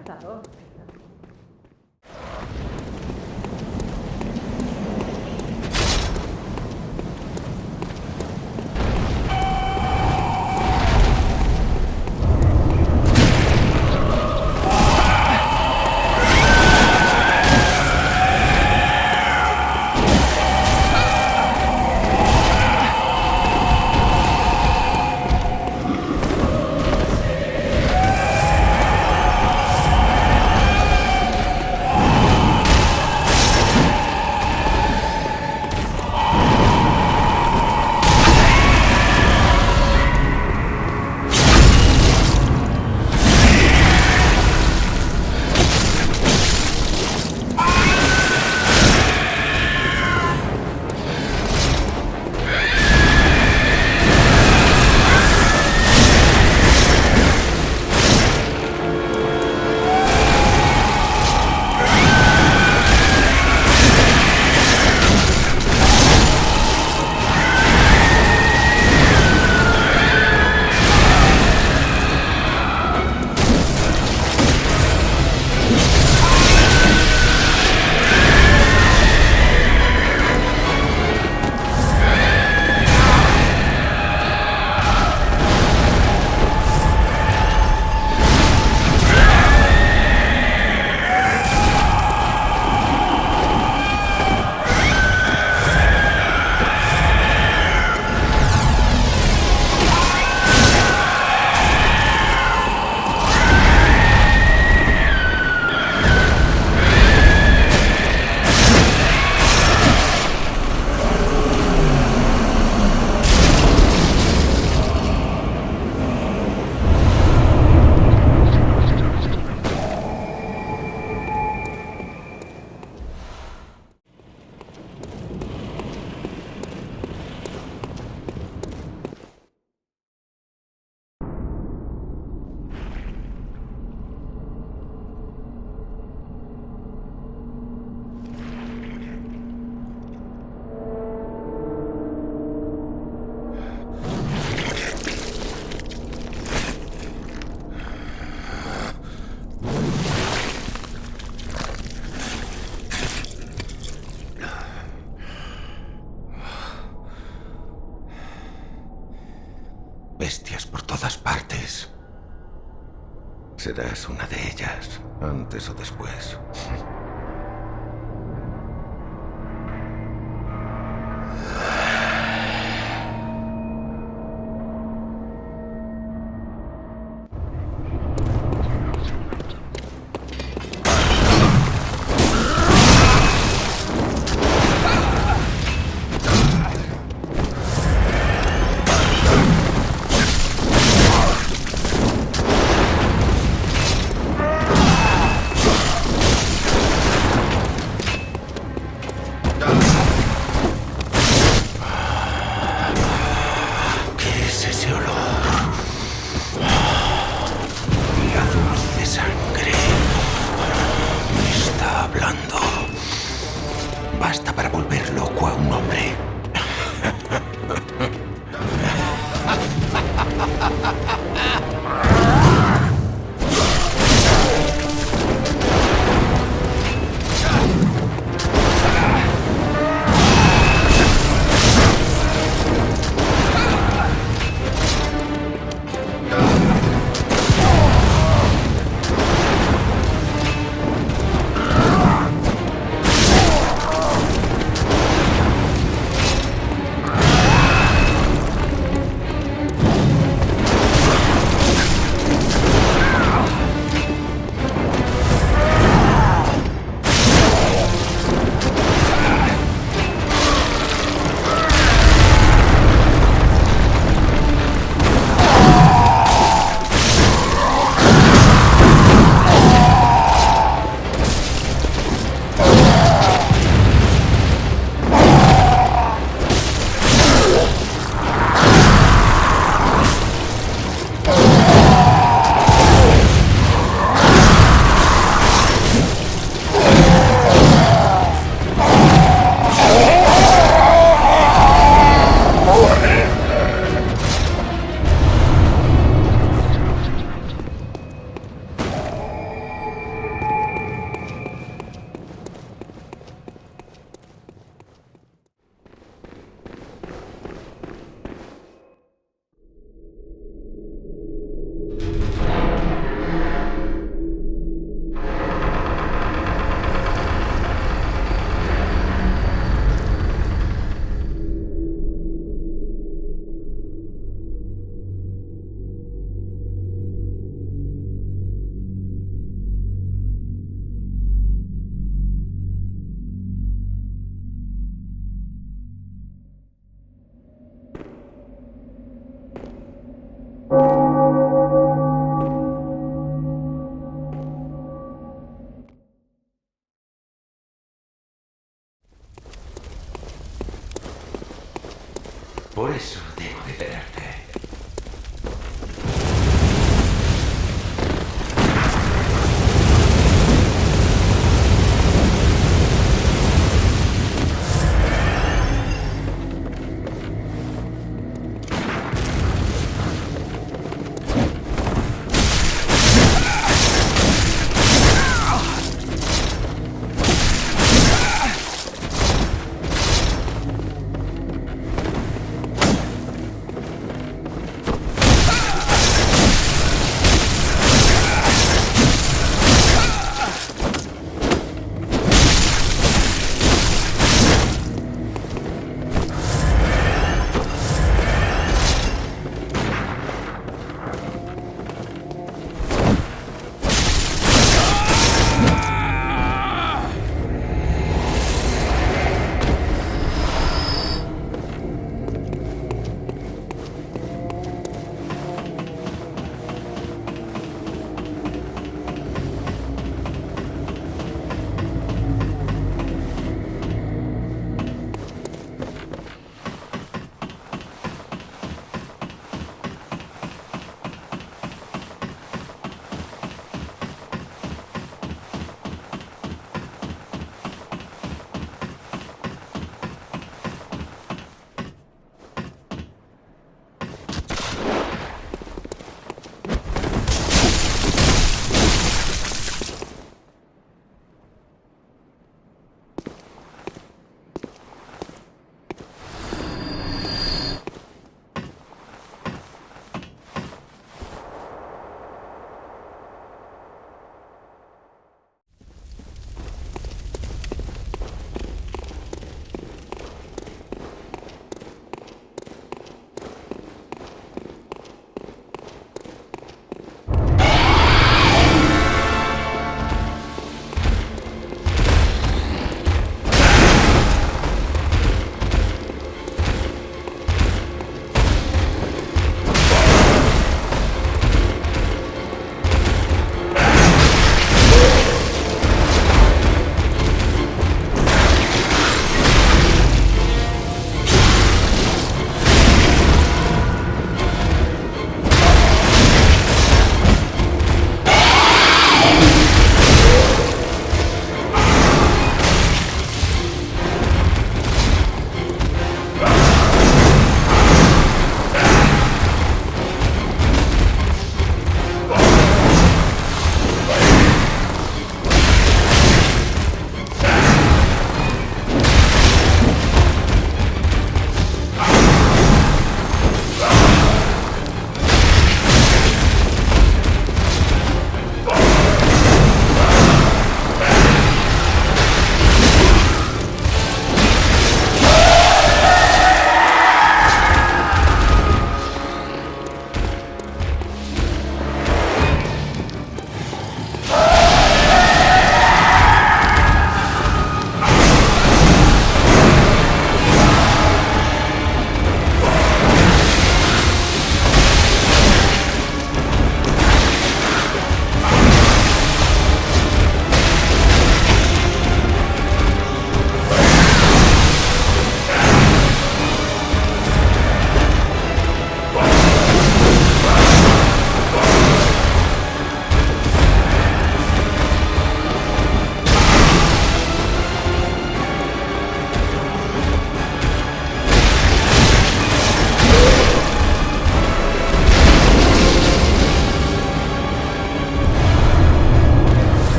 cazador. Bestias por todas partes. Serás una de ellas, antes o después. Basta para volver loco a un hombre. Por eso debo de tenerte.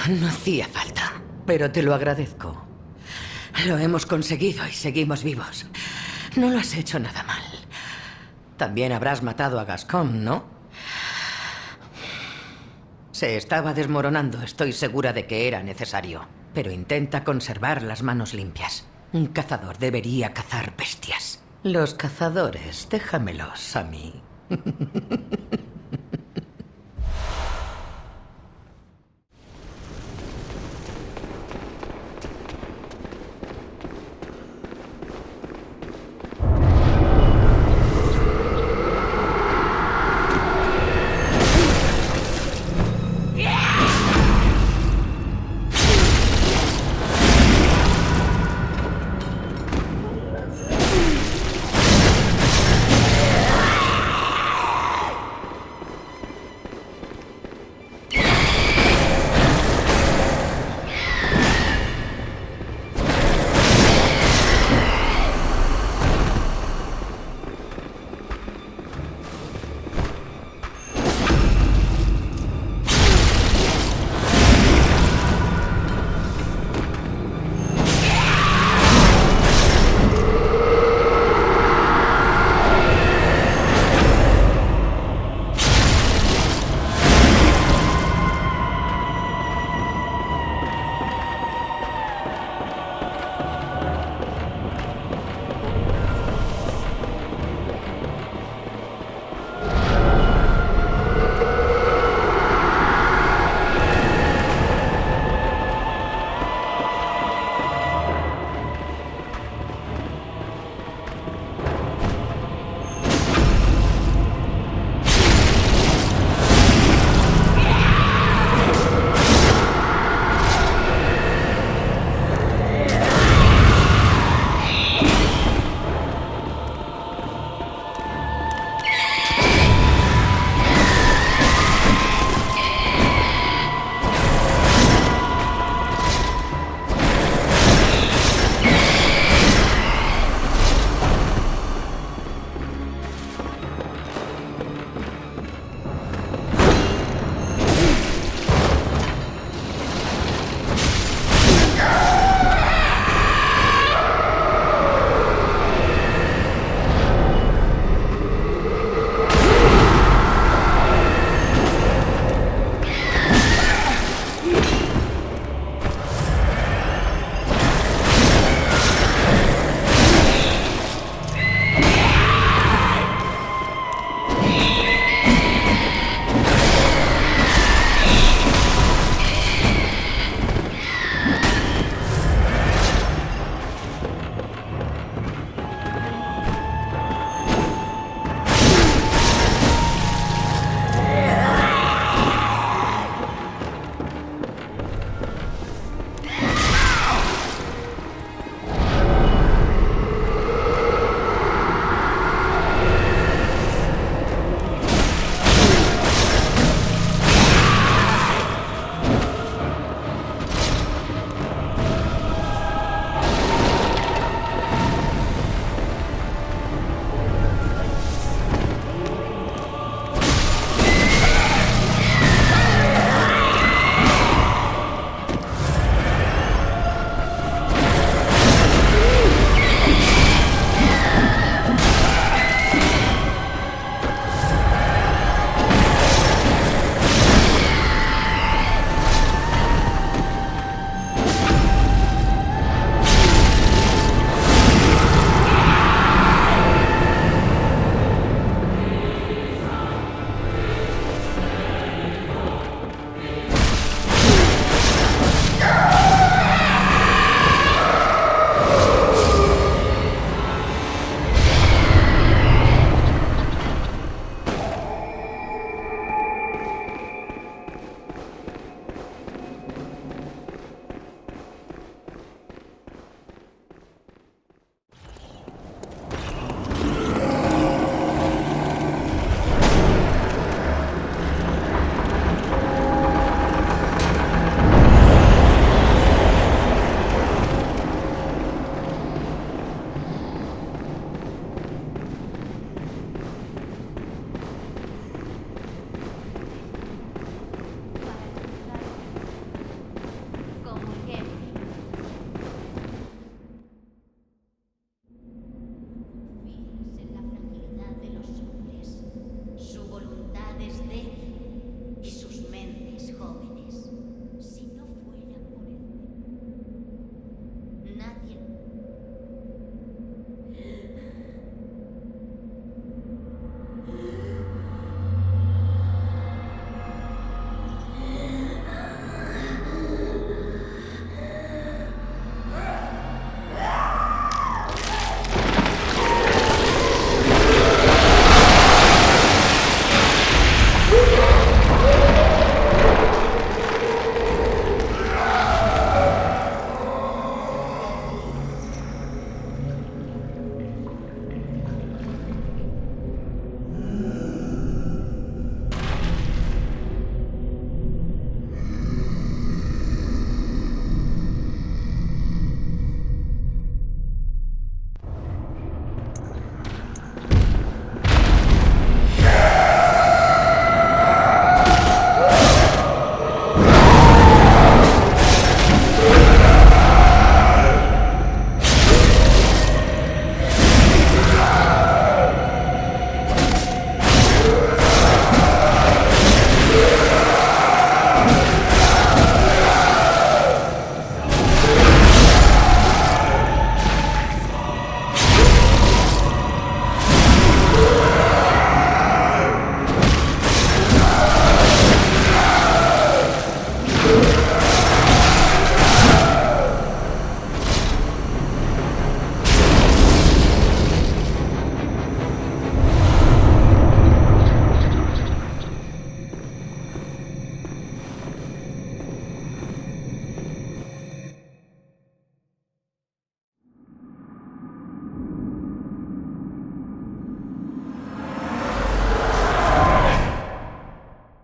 No hacía falta, pero te lo agradezco. Lo hemos conseguido y seguimos vivos. No lo has hecho nada mal. También habrás matado a Gascón, ¿no? Se estaba desmoronando, estoy segura de que era necesario. Pero intenta conservar las manos limpias. Un cazador debería cazar bestias. Los cazadores, déjamelos a mí.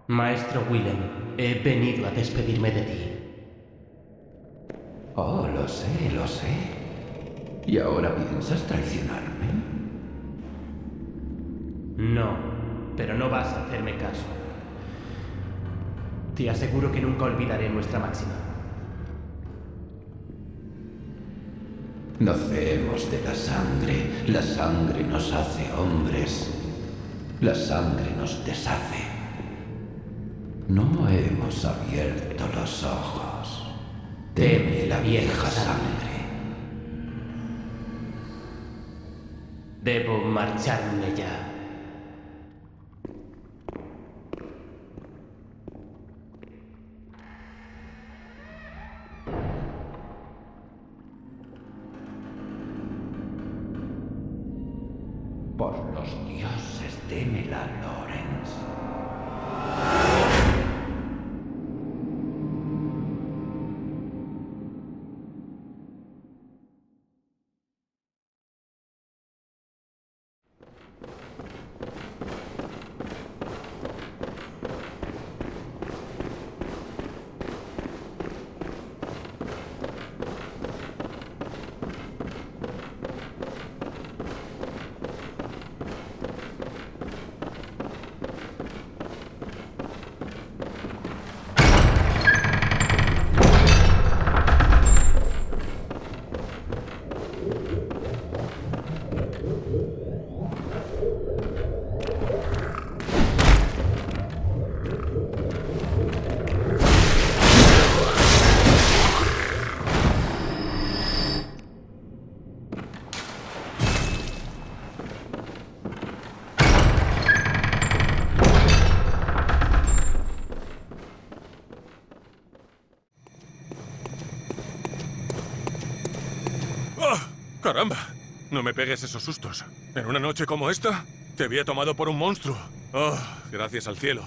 Maestro Willem, he venido a despedirme de ti. Oh, lo sé, lo sé. ¿Y ahora piensas traicionarme? No, pero no vas a hacerme caso. Te aseguro que nunca olvidaré nuestra máxima. Nacemos de la sangre nos hace hombres, la sangre nos deshace. No hemos abierto los ojos. Teme la vieja sangre. Debo marcharme ya. Por los dioses de Melalorens. ¡Caramba! No me pegues esos sustos. En una noche como esta, te había tomado por un monstruo. Oh, gracias al cielo.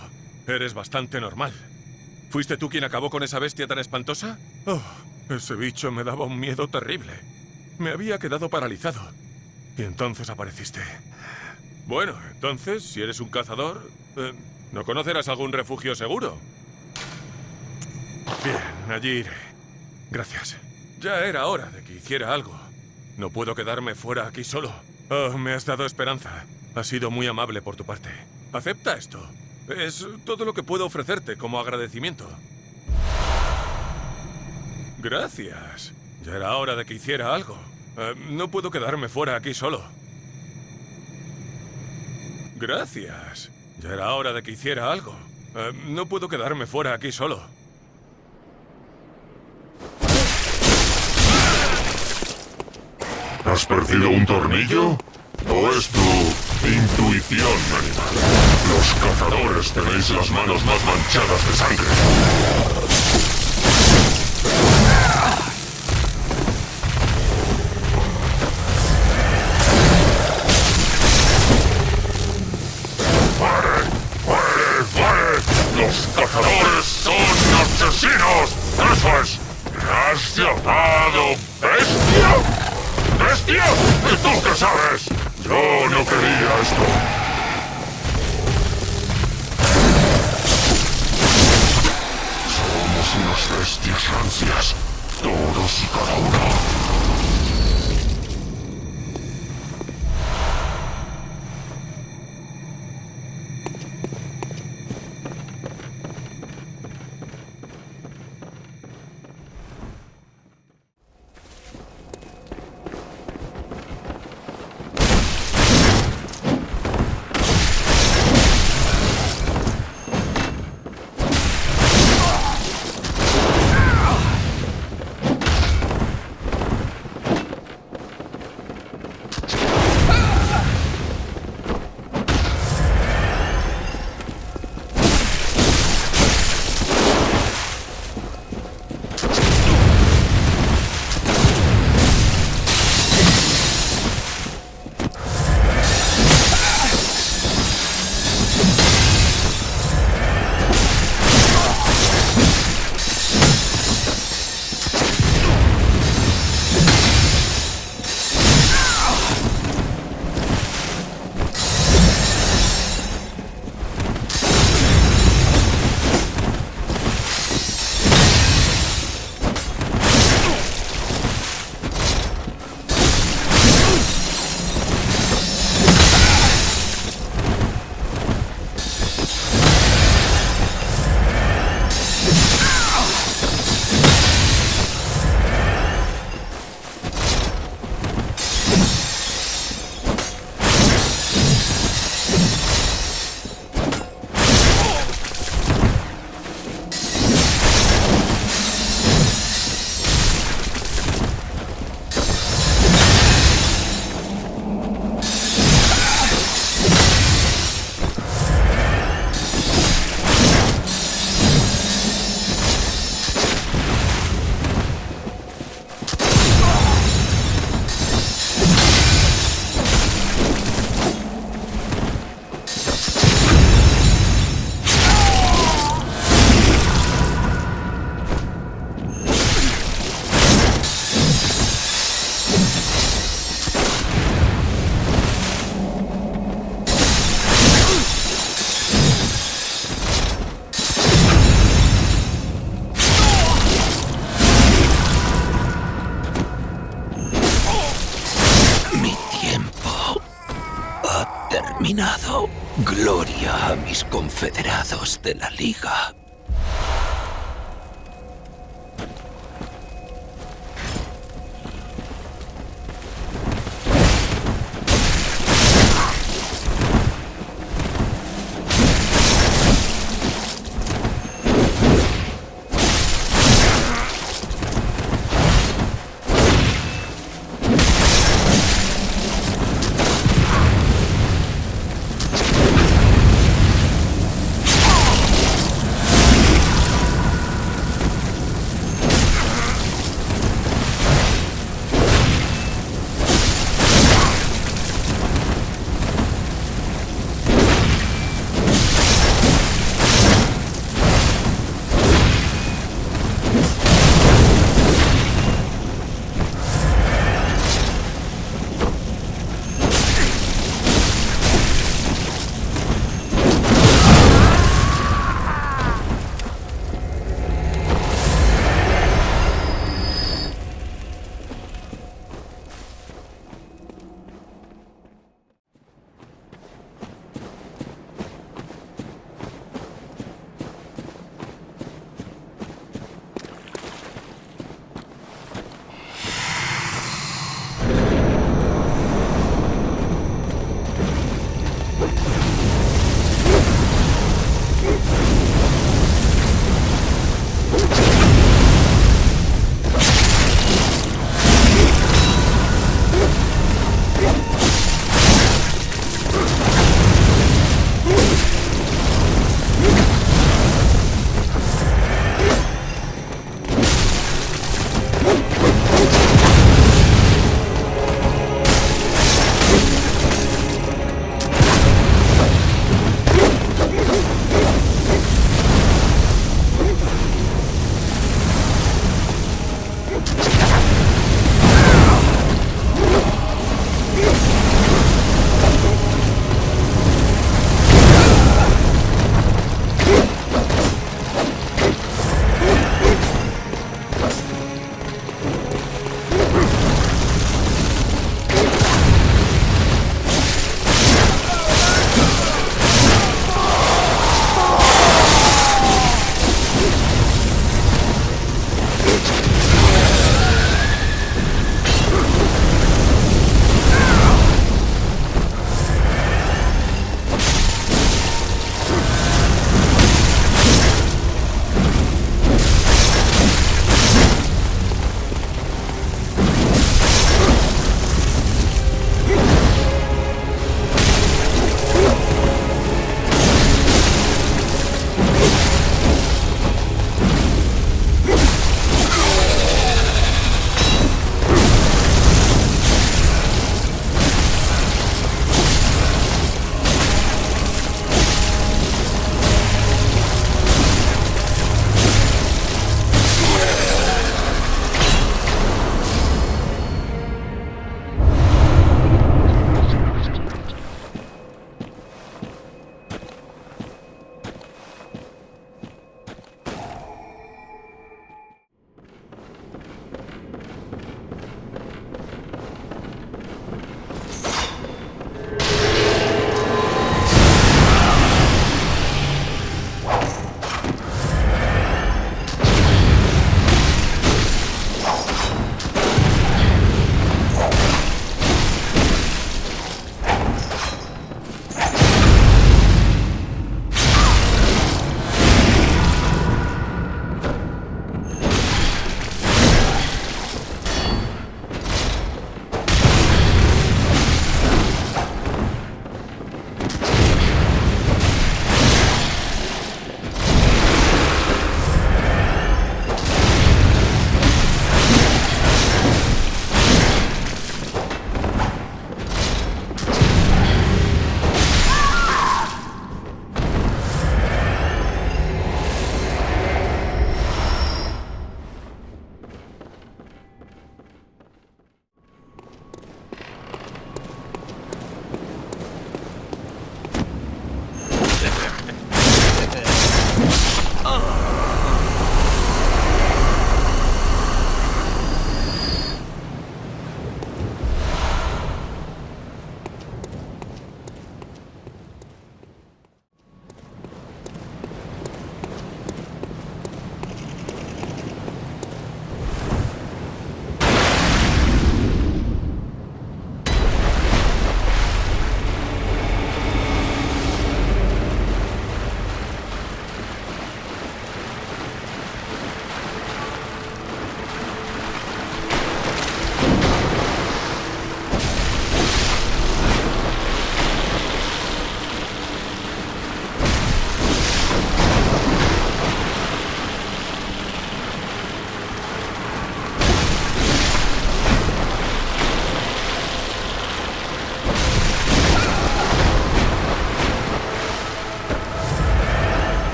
Eres bastante normal. ¿Fuiste tú quien acabó con esa bestia tan espantosa? Oh, ese bicho me daba un miedo terrible. Me había quedado paralizado. Y entonces apareciste. Bueno, entonces, si eres un cazador, ¿no conocerás algún refugio seguro? Bien, allí iré. Gracias. Ya era hora de que hiciera algo. No puedo quedarme fuera aquí solo. Oh, me has dado esperanza. Has sido muy amable por tu parte. Acepta esto. Es todo lo que puedo ofrecerte como agradecimiento. Gracias. Ya era hora de que hiciera algo. No puedo quedarme fuera aquí solo. Gracias. Ya era hora de que hiciera algo. No puedo quedarme fuera aquí solo. ¿Has perdido un tornillo? ¿O es tu intuición, animal? Los cazadores tenéis las manos más manchadas de sangre. ¡Los cazadores son asesinos! ¡Eso es! ¿Me has llamado bestia? ¡Bestia! ¿Y tú qué sabes? Yo no quería esto. Somos unas bestias rancias, todos y cada uno. dado gloria a mis confederados de la Liga.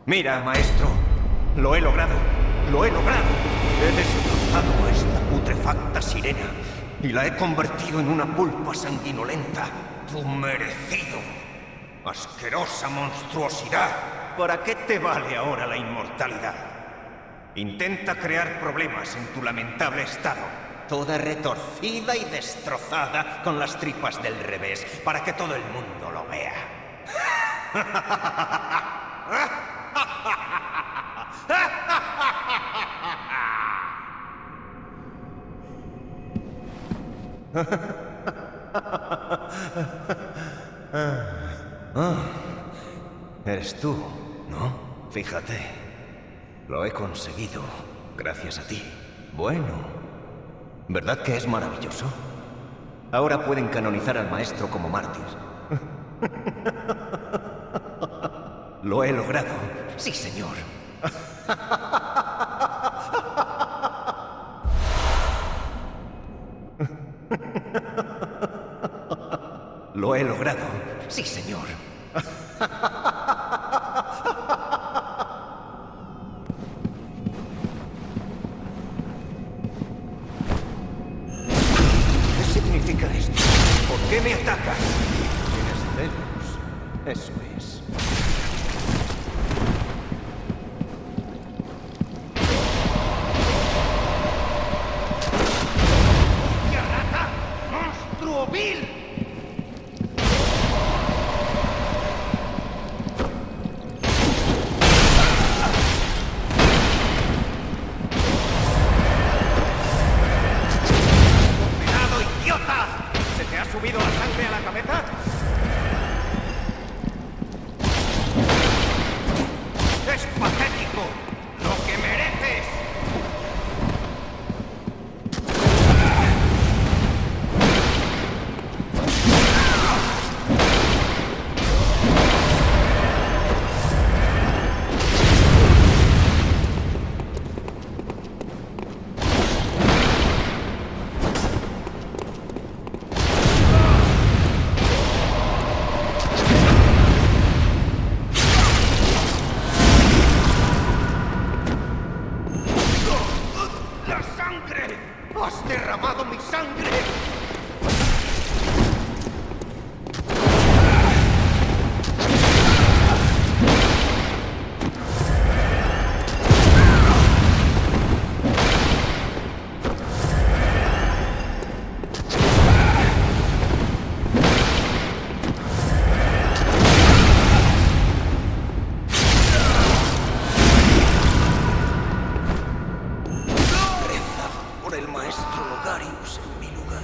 Mira, maestro. Lo he logrado. Lo he logrado. He destrozado a esta putrefacta sirena y la he convertido en una pulpa sanguinolenta. Tu merecido. Asquerosa monstruosidad. ¿Para qué te vale ahora la inmortalidad? Intenta crear problemas en tu lamentable estado. Toda retorcida y destrozada con las tripas del revés, para que todo el mundo lo vea. Eres tú, ¿no? Fíjate. Lo he conseguido gracias a ti. Bueno, ¿verdad que es maravilloso? Ahora pueden canonizar al maestro como mártir. Lo he logrado. Sí, señor. Lo he logrado. Sí, señor. ¿Qué significa esto? ¿Por qué me atacan? Tienes celos. Eso es. ¡Yarata! ¡Monstruo vil! ¿Subido la sangre a la cabeza? ¡Es patético! ¡Lo que mereces! ¡Has derramado mi sangre! Por el maestro Logarius en mi lugar.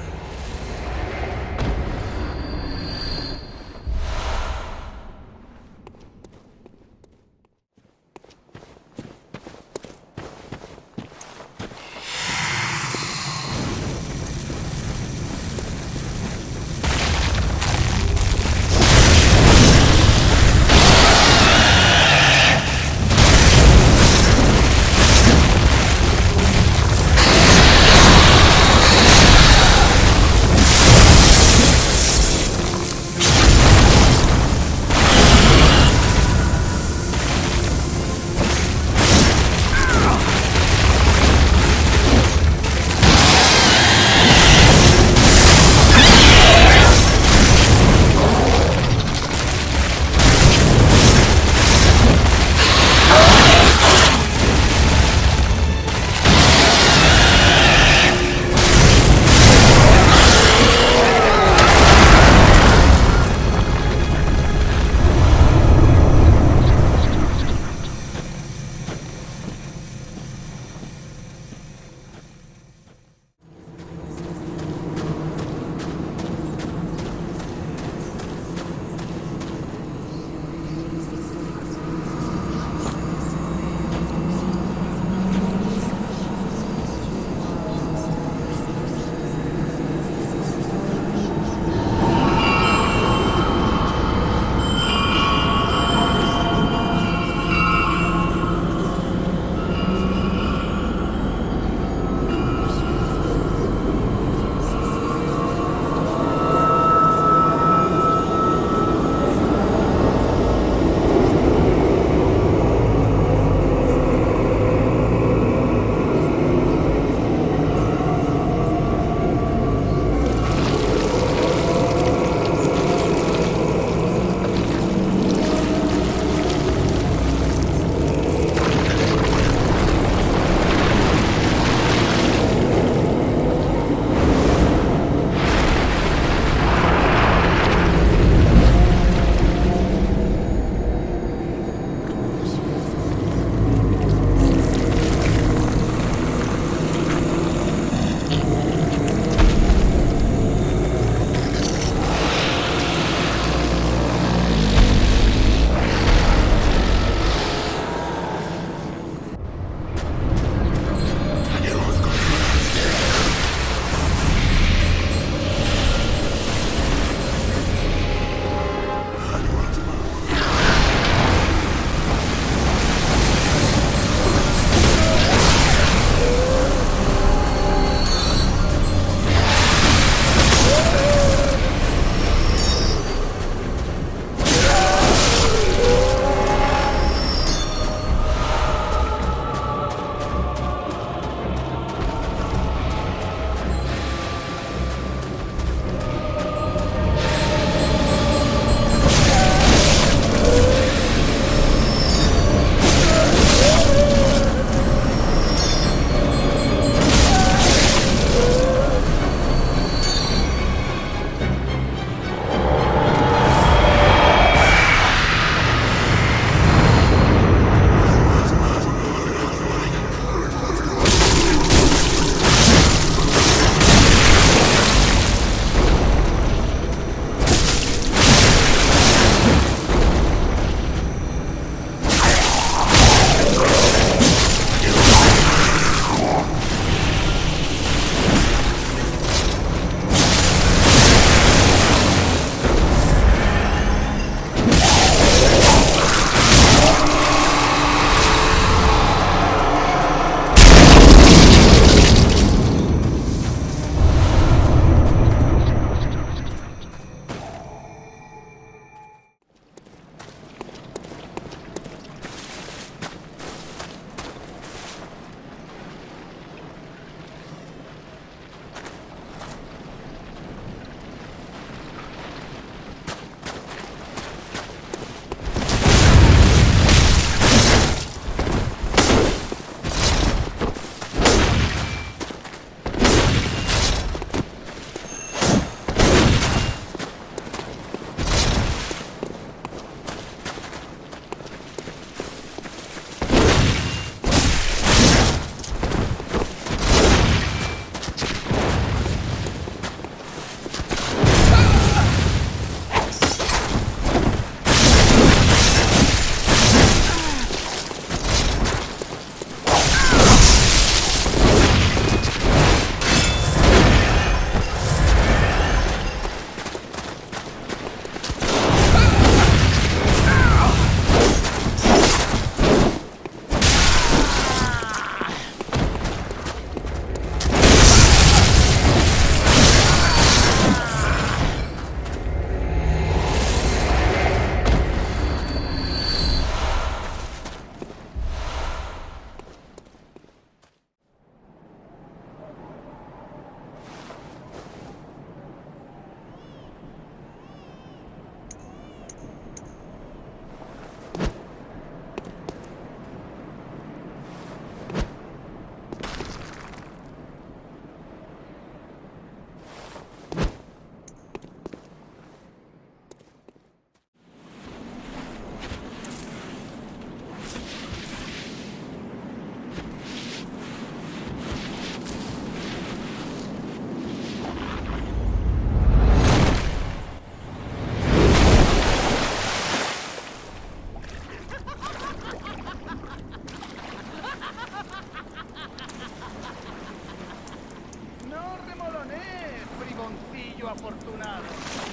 caballo afortunado.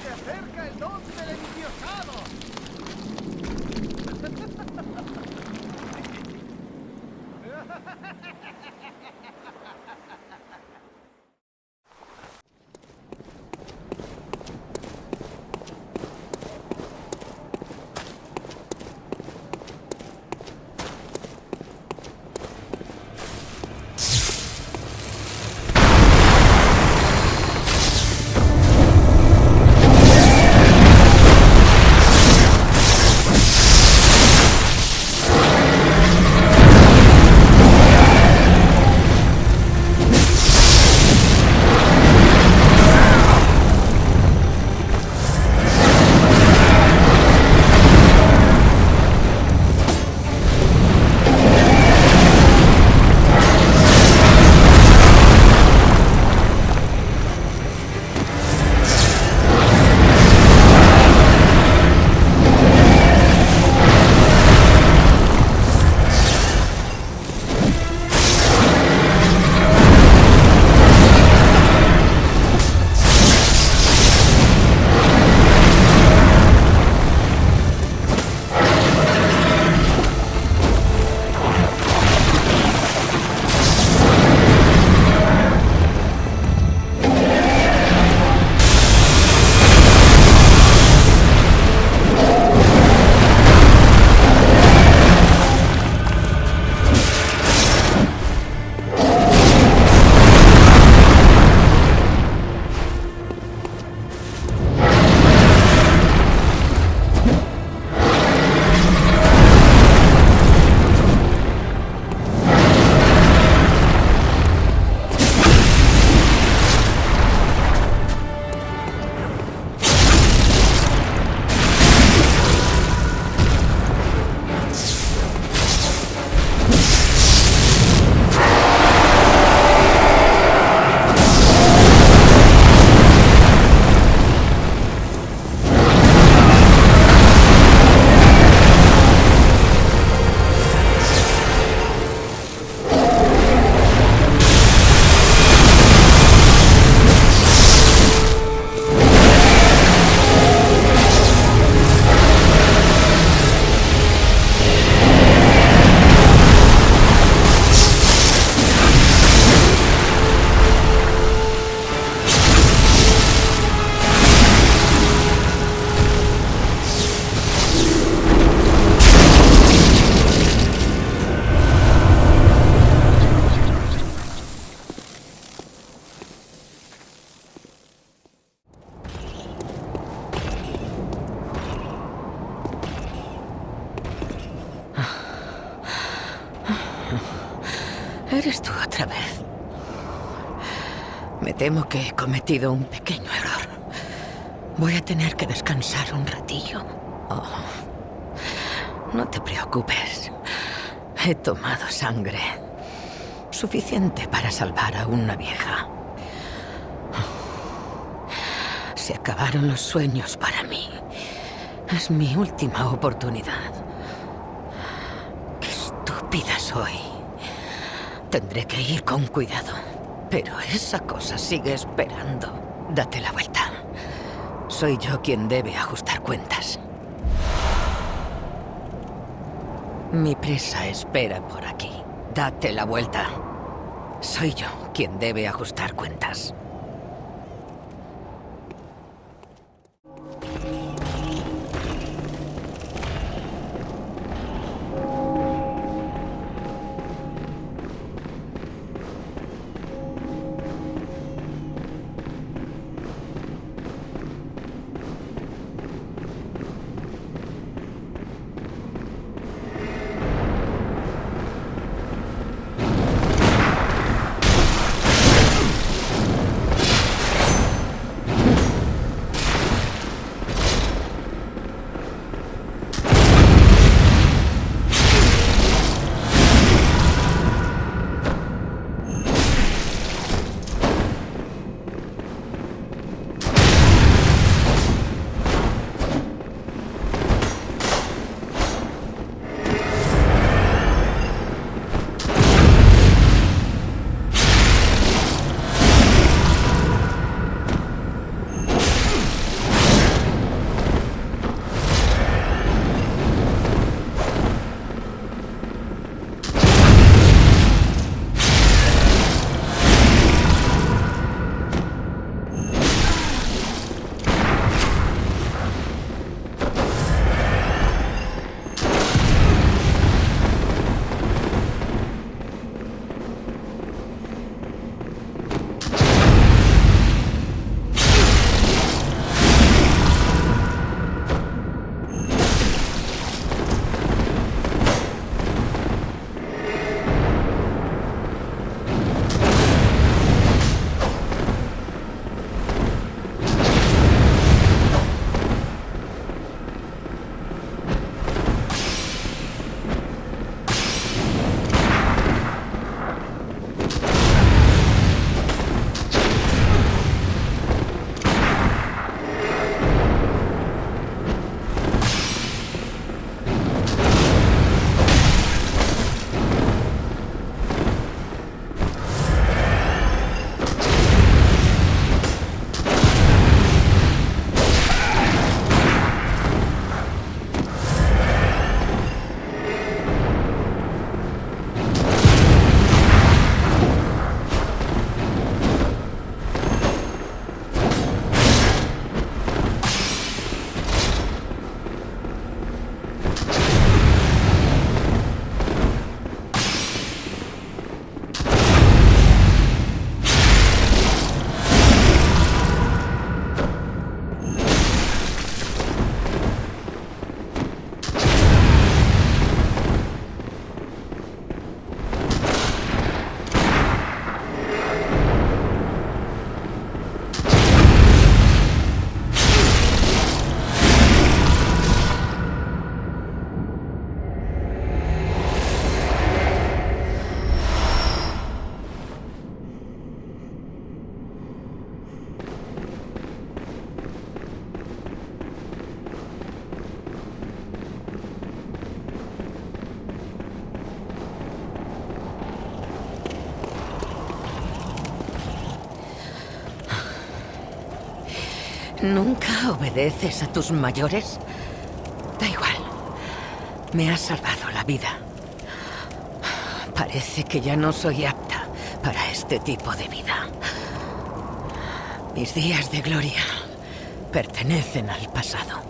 Se acerca el don del endiosado. Eres tú otra vez. Me temo que he cometido un pequeño error. Voy a tener que descansar un ratillo. Oh, no te preocupes. He tomado sangre. Suficiente para salvar a una vieja. Se acabaron los sueños para mí. Es mi última oportunidad. Qué estúpida soy. Tendré que ir con cuidado. Pero esa cosa sigue esperando. Date la vuelta. Soy yo quien debe ajustar cuentas. Mi presa espera por aquí. Date la vuelta. Soy yo quien debe ajustar cuentas. ¿Nunca obedeces a tus mayores? Da igual. Me has salvado la vida. Parece que ya no soy apta para este tipo de vida. Mis días de gloria pertenecen al pasado.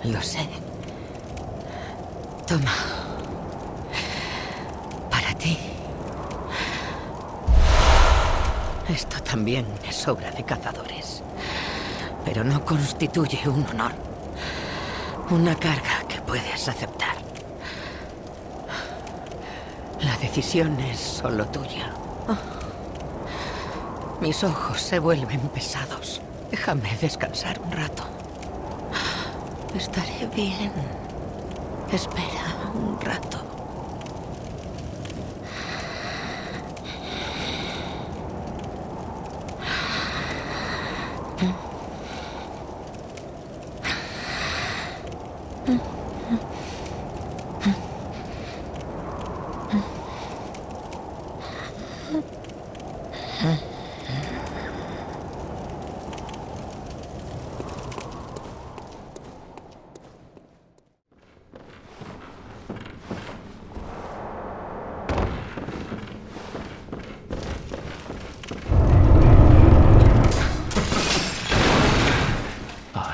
Lo sé. Toma. Para ti. Esto también es obra de cazadores. Pero no constituye un honor. Una carga que puedes aceptar. La decisión es solo tuya. Mis ojos se vuelven pesados. Déjame descansar un rato. Estaré bien. Espera un rato.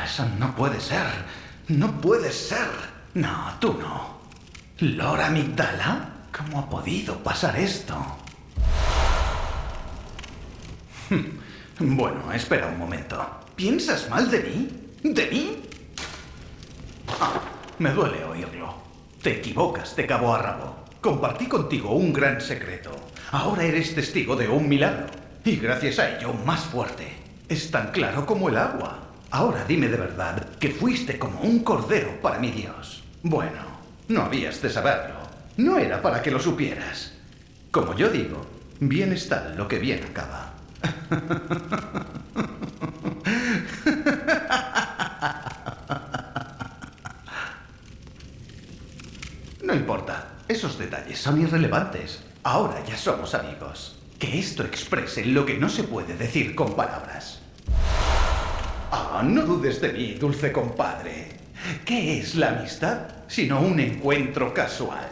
Eso no puede ser. No puede ser. No, tú no. ¿Lord Amygdala? ¿Cómo ha podido pasar esto? Bueno, espera un momento. ¿Piensas mal de mí? ¿De mí? Me duele oírlo. Te equivocas de cabo a rabo. Compartí contigo un gran secreto. Ahora eres testigo de un milagro. Y gracias a ello, más fuerte. Es tan claro como el agua. Ahora dime de verdad que fuiste como un cordero para mi Dios. Bueno, no habías de saberlo. No era para que lo supieras. Como yo digo, bien está lo que bien acaba. No importa, esos detalles son irrelevantes. Ahora ya somos amigos. Que esto exprese lo que no se puede decir con palabras. No dudes de mí, dulce compadre. ¿Qué es la amistad sino un encuentro casual?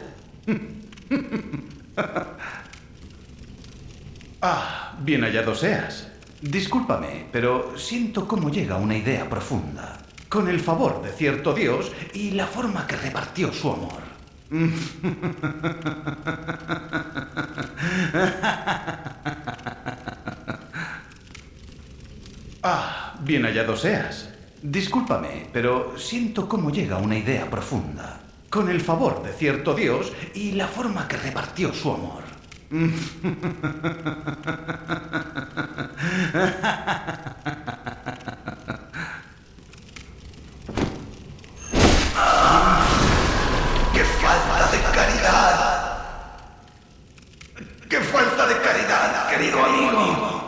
Bien hallado seas. Discúlpame, pero siento cómo llega una idea profunda. Con el favor de cierto Dios y la forma que repartió su amor. Bien hallado seas. Discúlpame, pero siento cómo llega una idea profunda. Con el favor de cierto Dios y la forma que repartió su amor. ¡Qué falta de caridad! ¡Qué falta de caridad, querido amigo!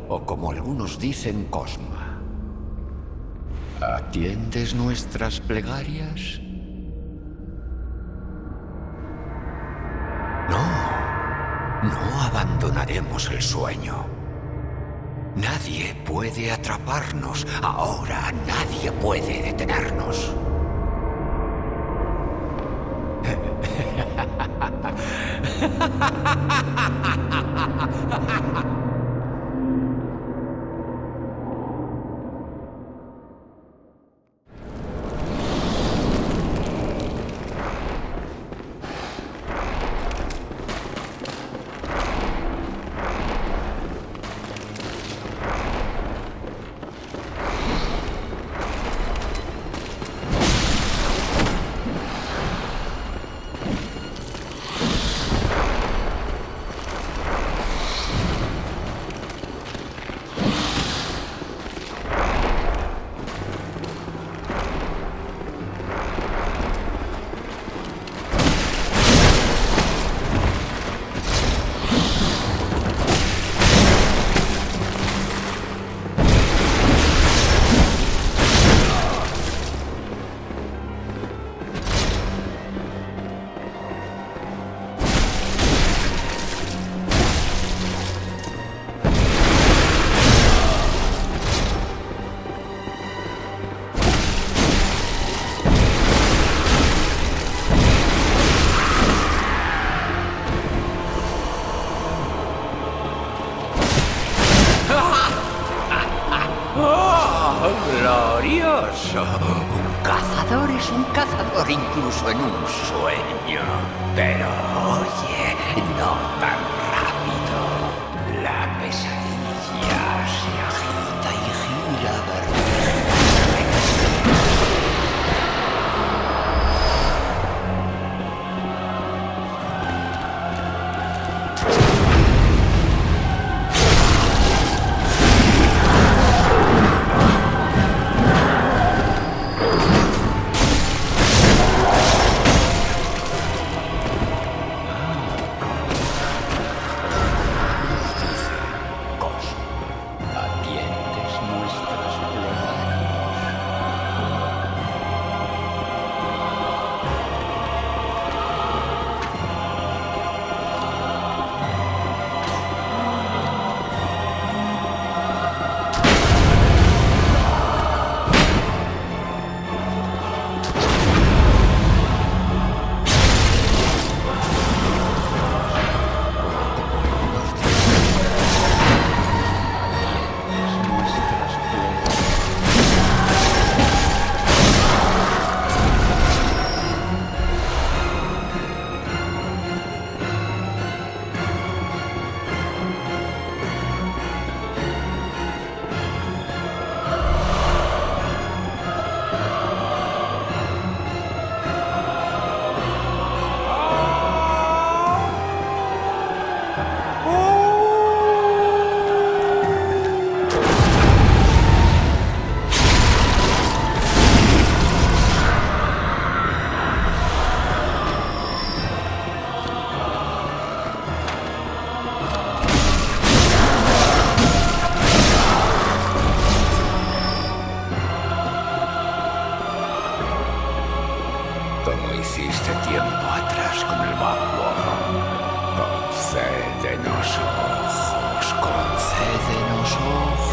O como algunos dicen, Cosma. ¿Atiendes nuestras plegarias? No abandonaremos el sueño. Nadie puede atraparnos. Ahora nadie puede detenernos. ¡Glorioso! Un cazador es un cazador incluso en un sueño. Pero oye, no tan rápido. La pesadilla se agita y gira vertiginosamente. Como hiciste tiempo atrás con el Backworm. Concédenos ojos, concédenos ojos.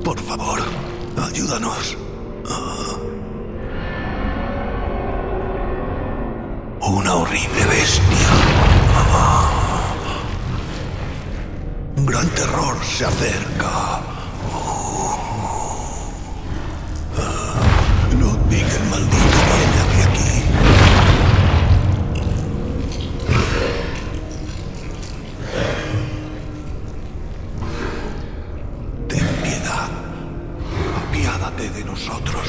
Por favor, ayúdanos. Una horrible bestia. Un gran terror se acerca. Ludwig el maldito viene hacia aquí. Ten piedad. Apiádate de nosotros.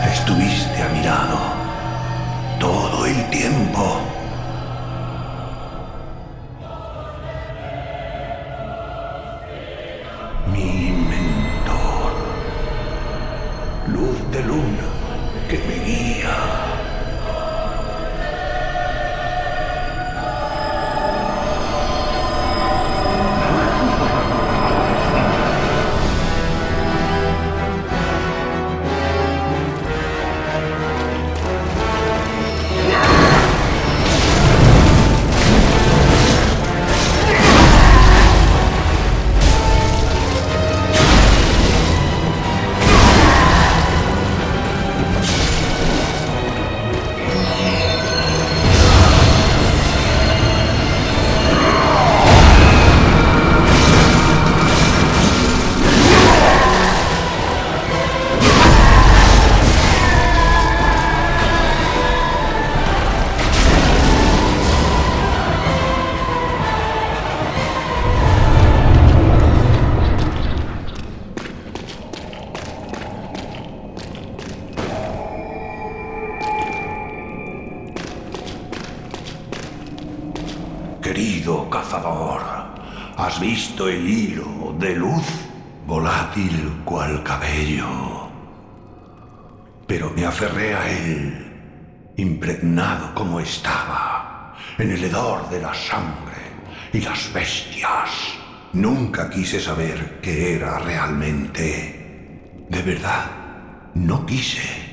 Estuviste a mi lado todo el tiempo. Mi mentor. Luz de luna que me guía. Querido cazador, ¿has visto el hilo de luz? Volátil cual cabello. Pero me aferré a él, impregnado como estaba, en el hedor de la sangre y las bestias. Nunca quise saber qué era realmente. De verdad, no quise.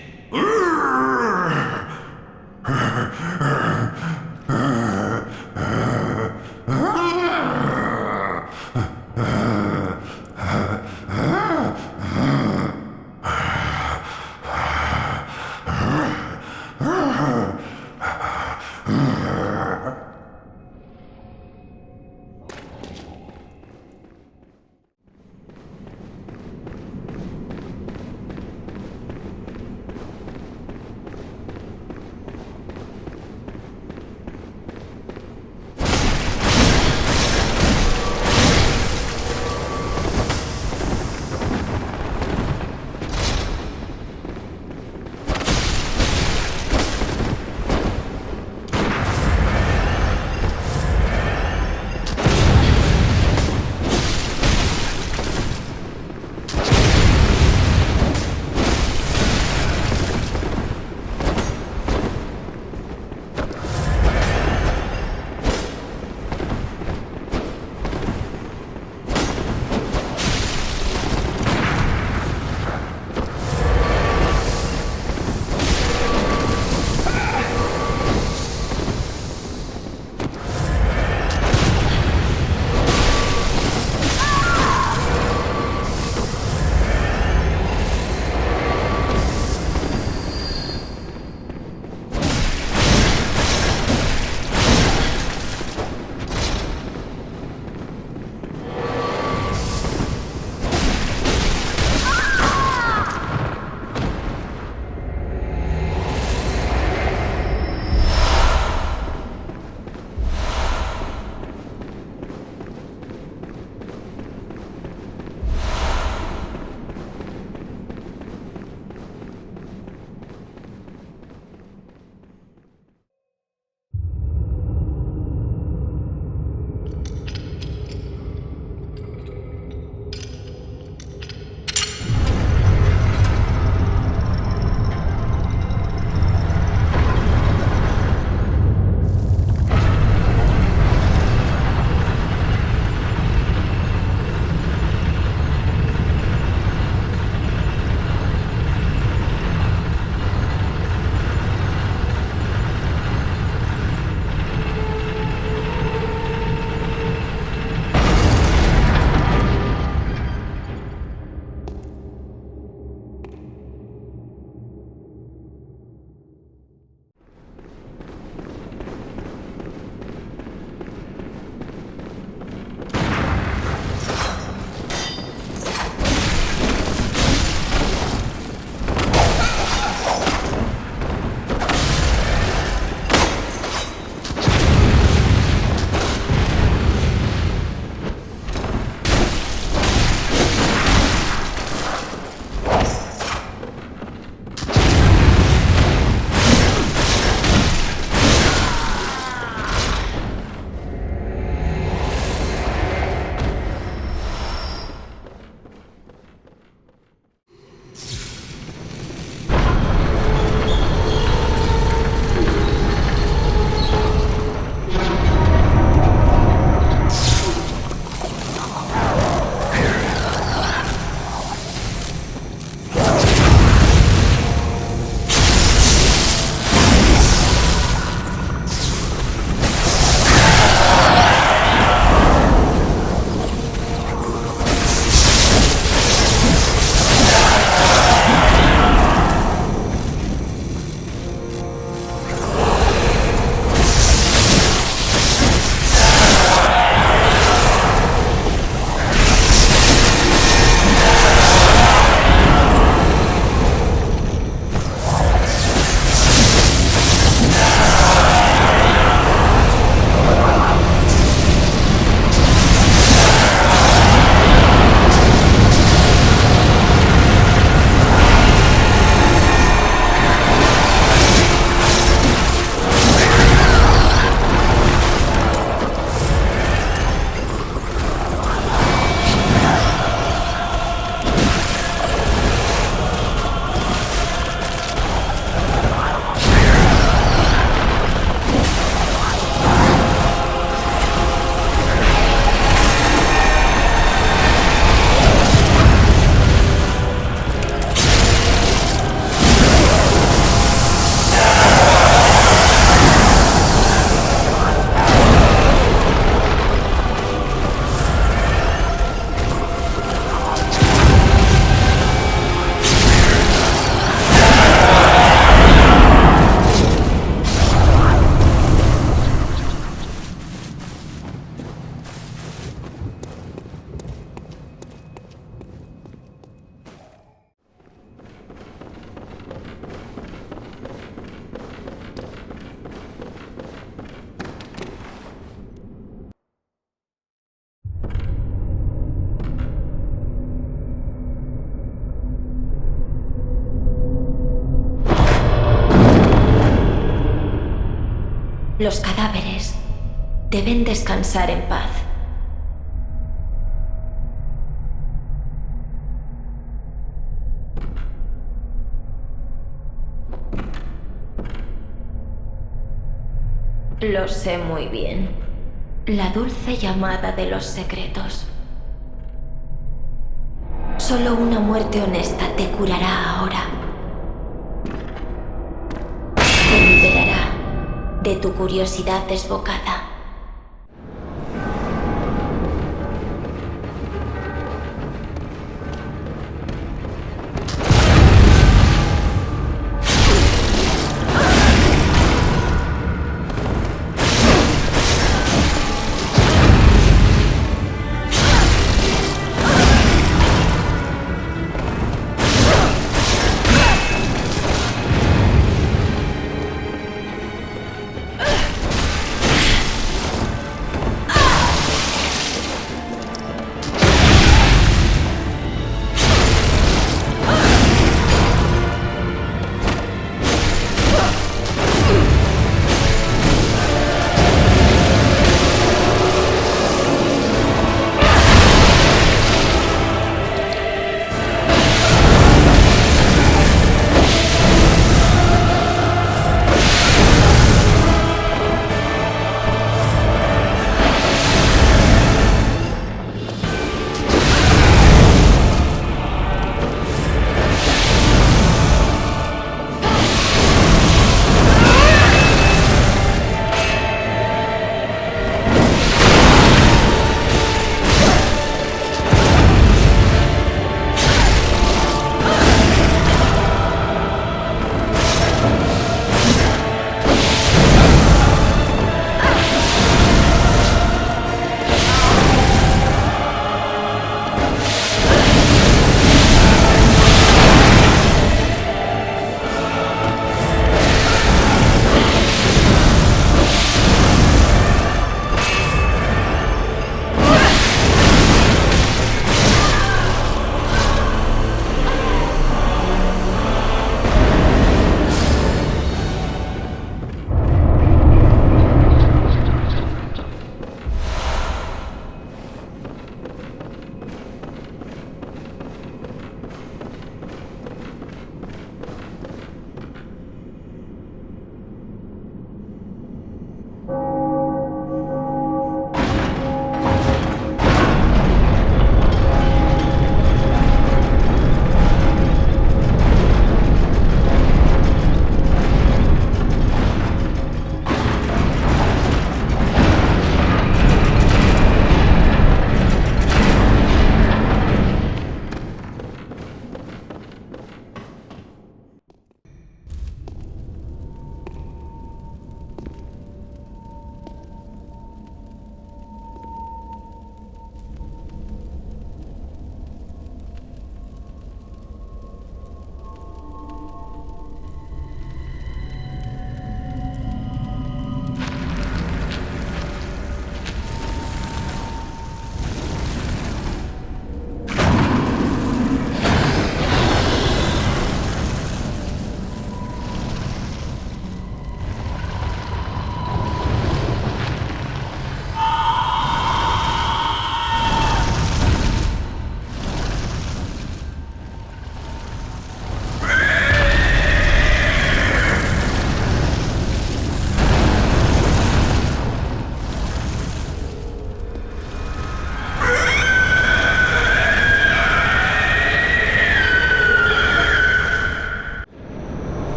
Los cadáveres deben descansar en paz. Lo sé muy bien. La dulce llamada de los secretos. Solo una muerte honesta te curará ahora. Te liberará de tu curiosidad desbocada.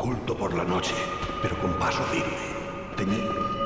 Oculto por la noche, pero con paso firme. Teñido.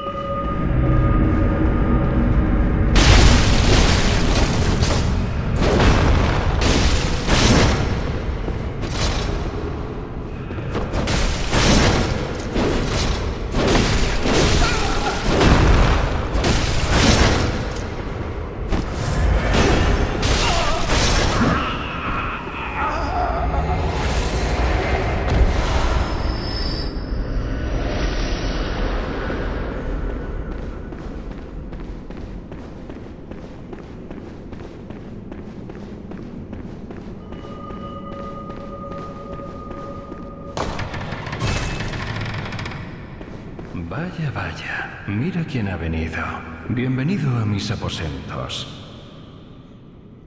Vaya, vaya. Mira quién ha venido. Bienvenido a mis aposentos.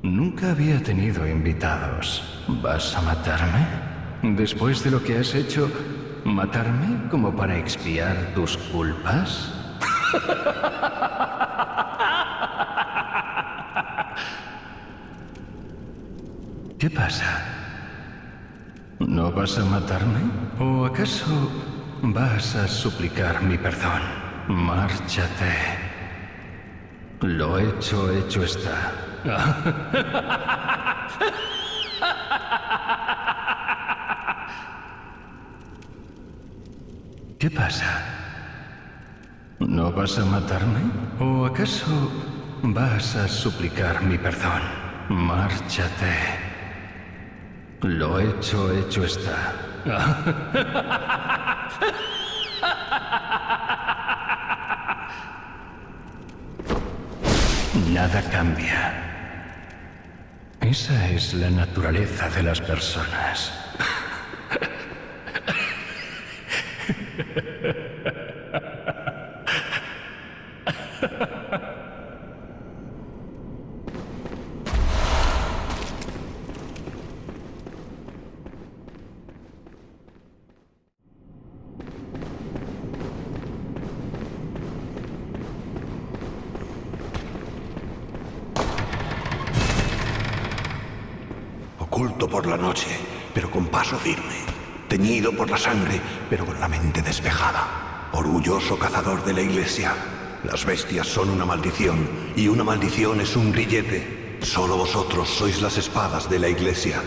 Nunca había tenido invitados. ¿Vas a matarme? Después de lo que has hecho, ¿matarme como para expiar tus culpas? ¿Qué pasa? ¿No vas a matarme? ¿O acaso vas a suplicar mi perdón? Márchate. Lo hecho está. ¿Qué pasa? ¿No vas a matarme? ¿O acaso vas a suplicar mi perdón? Márchate. Lo hecho está. Nada cambia. Esa es la naturaleza de las personas. Oculto por la noche, pero con paso firme. Teñido por la sangre, pero con la mente despejada. Orgulloso cazador de la iglesia. Las bestias son una maldición, y una maldición es un grillete. Solo vosotros sois las espadas de la iglesia.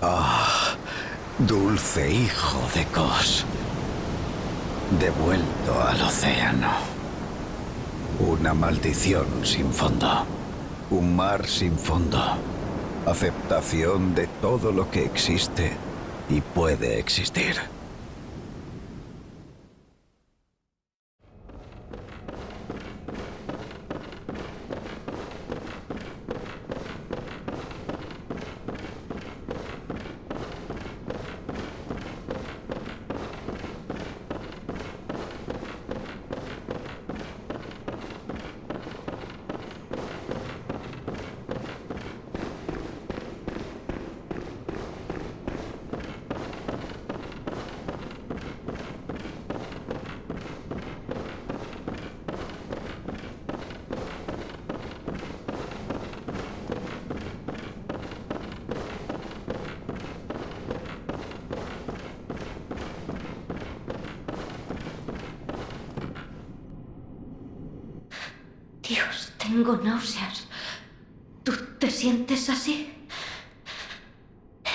Ah, dulce hijo de Kos. Devuelto al océano. Una maldición sin fondo. Un mar sin fondo. Aceptación de todo lo que existe y puede existir. Dios, tengo náuseas. ¿Tú te sientes así?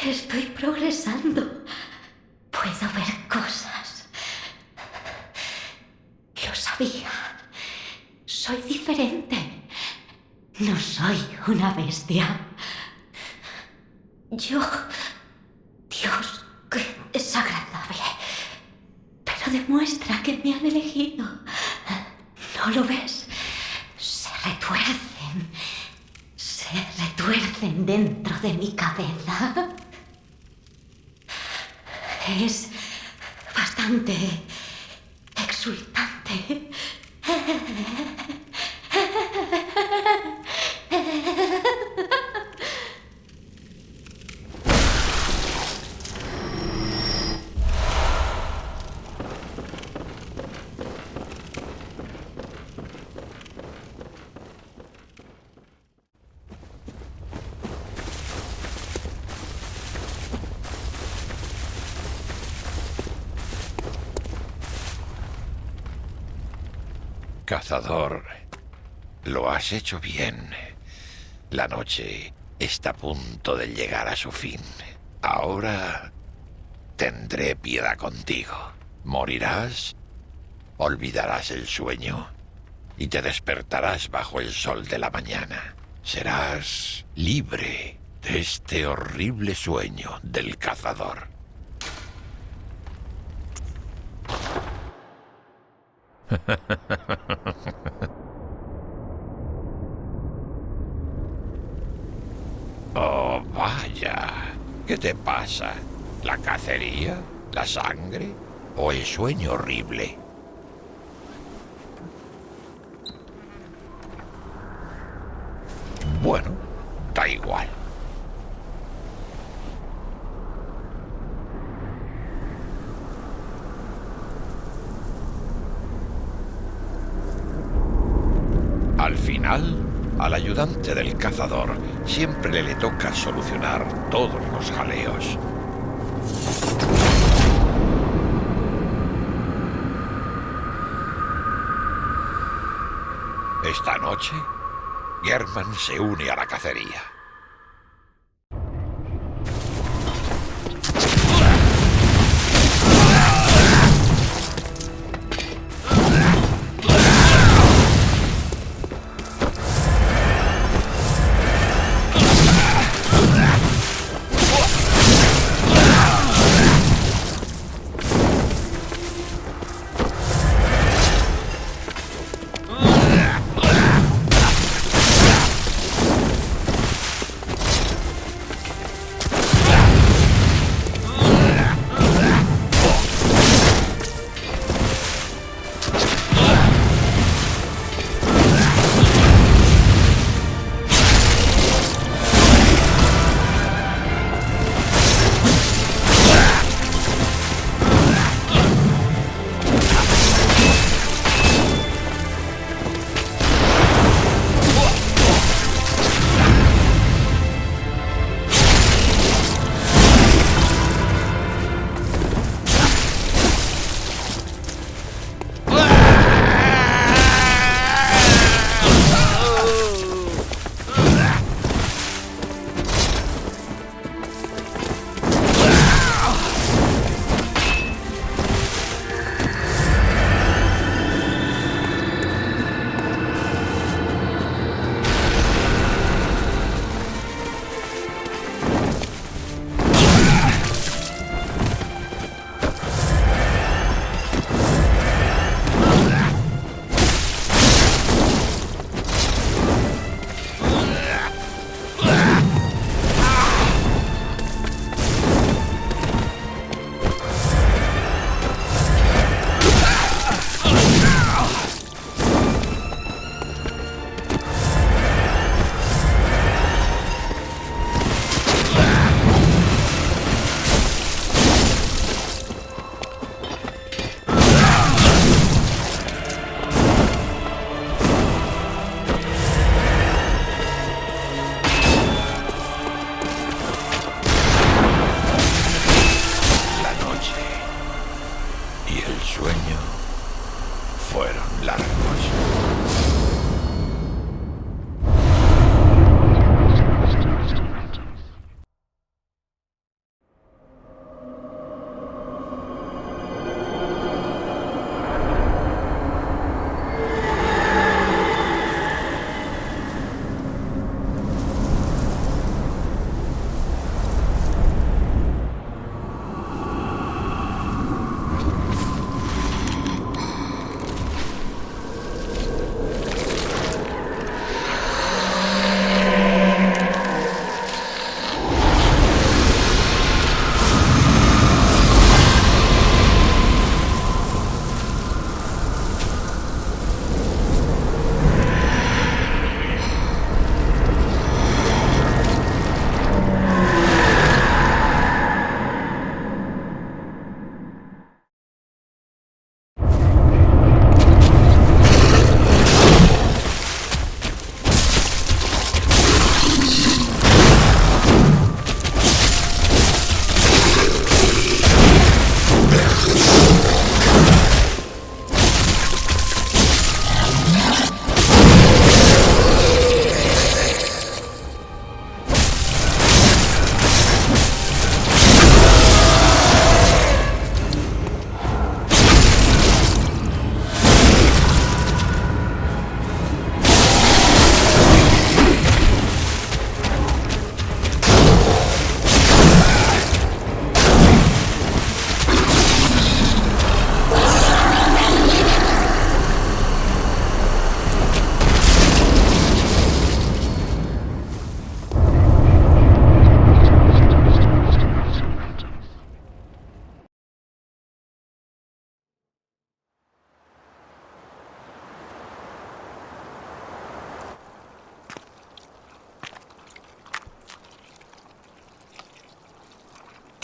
Estoy progresando. Puedo ver cosas. Lo sabía. Soy diferente. No soy una bestia. Dios, qué desagradable. Pero demuestra que me han elegido. ¿No lo ves? Se retuercen dentro de mi cabeza. Es bastante exultante. Cazador, lo has hecho bien. La noche está a punto de llegar a su fin. Ahora tendré piedad contigo. Morirás, olvidarás el sueño y te despertarás bajo el sol de la mañana. Serás libre de este horrible sueño del cazador. Oh, vaya. ¿Qué te pasa? ¿La cacería? ¿La sangre? ¿O el sueño horrible? Bueno, da igual. Al final, al ayudante del cazador siempre le toca solucionar todos los jaleos. Esta noche, German se une a la cacería.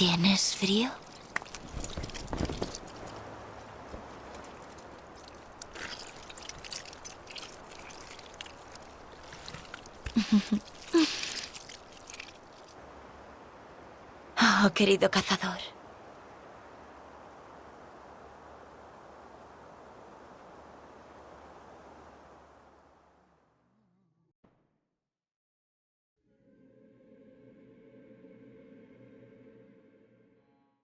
¿Tienes frío? Oh, querido cazador.